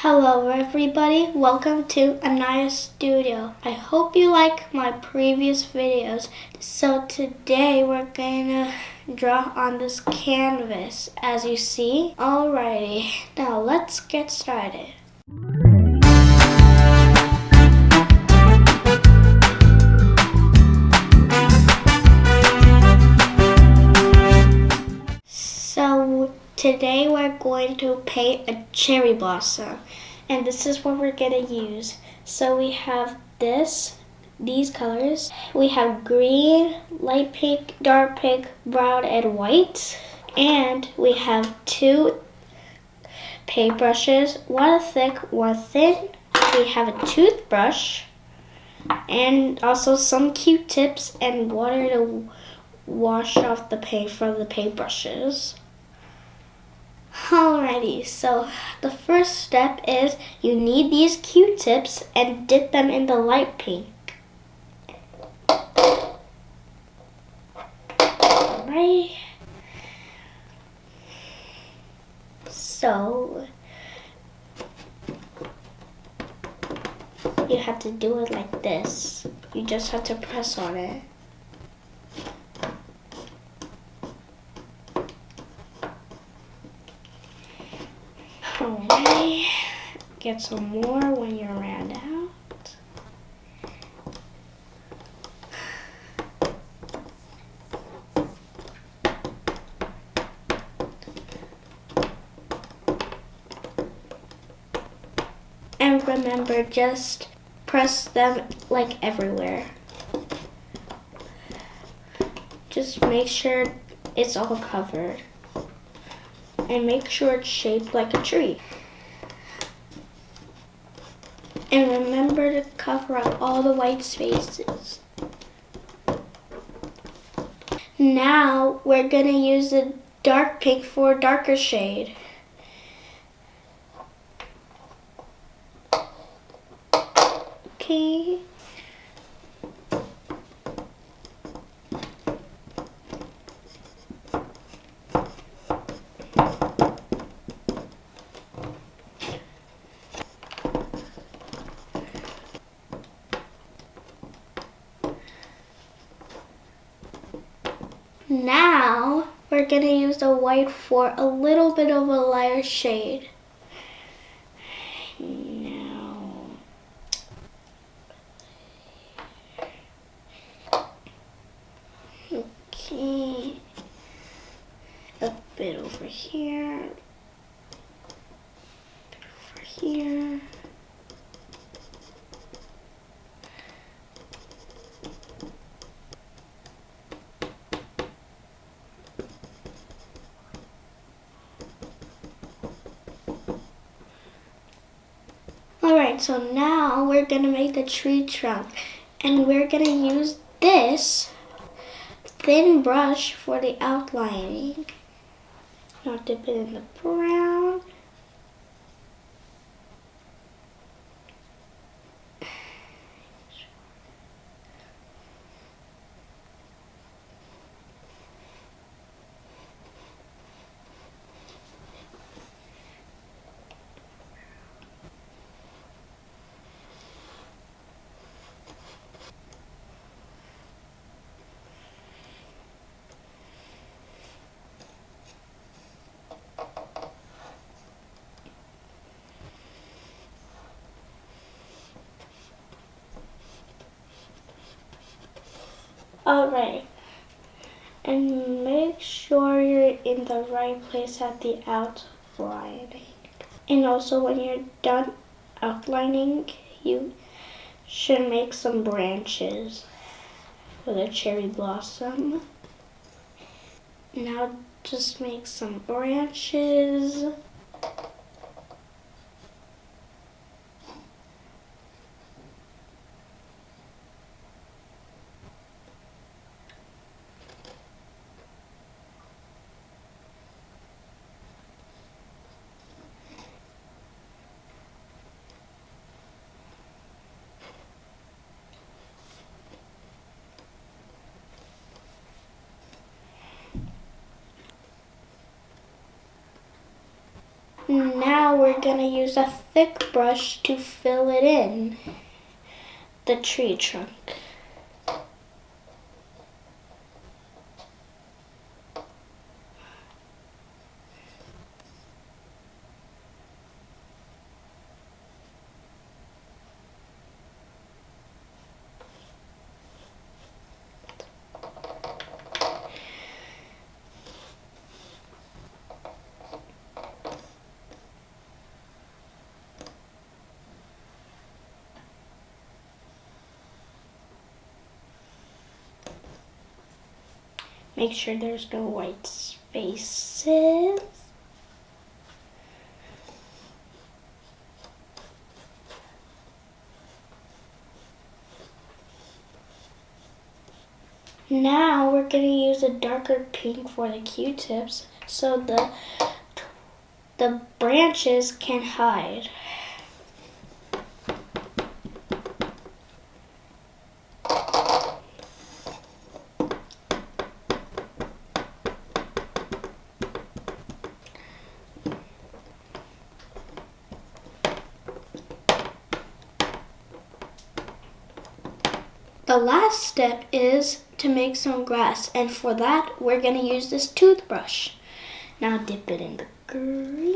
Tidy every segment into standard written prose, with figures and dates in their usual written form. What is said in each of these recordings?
Hello everybody, welcome to Anaya Studio. I hope you like my previous videos. So today we're gonna draw on this canvas as you see. Alrighty, now let's get started. So today we're going to paint a cherry blossom, and this is what we're gonna use. So we have these colors. We have green, light pink, dark pink, brown, and white. And we have two paintbrushes, one thick, one thin. We have a toothbrush, and also some Q-tips and water to wash off the paint from the paintbrushes. Alrighty, so the first step is you need these Q-tips and dip them in the light pink. Alright. So you have to do it like this. You just have to press on it. Alright, get some more when you're ran out. And remember, just press them like everywhere. Just make sure it's all covered. And make sure it's shaped like a tree. And remember to cover up all the white spaces. Now we're gonna use the dark pink for a darker shade. Okay. Now we're gonna use the white for a little bit of a lighter shade. Now, okay, a bit over here, a bit over here. Alright, so now we're gonna make a tree trunk, and we're gonna use this thin brush for the outlining. Now dip it in the brown. Alright, and make sure you're in the right place at the outlining. And also when you're done outlining, you should make some branches for the cherry blossom. Now just make some branches. Now we're gonna use a thick brush to fill it in, the tree trunk. Make sure there's no white spaces. Now we're going to use a darker pink for the Q-tips so the branches can hide. The last step is to make some grass, and for that we're going to use this toothbrush. Now dip it in the green.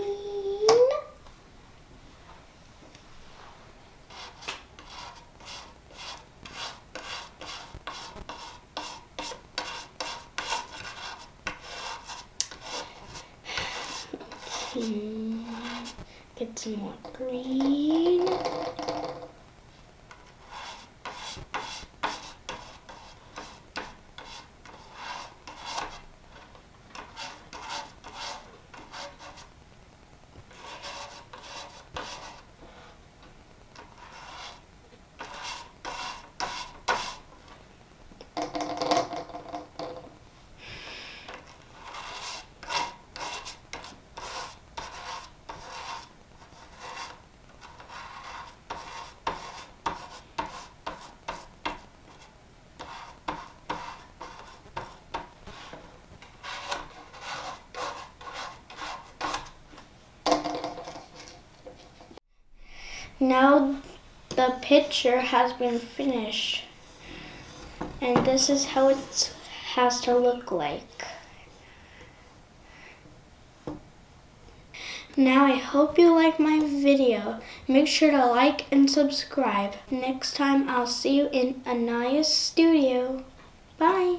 Get some more green. Now the picture has been finished, and this is how it has to look like. Now I hope you like my video. Make sure to like and subscribe. Next time I'll see you in Anaya's studio. Bye.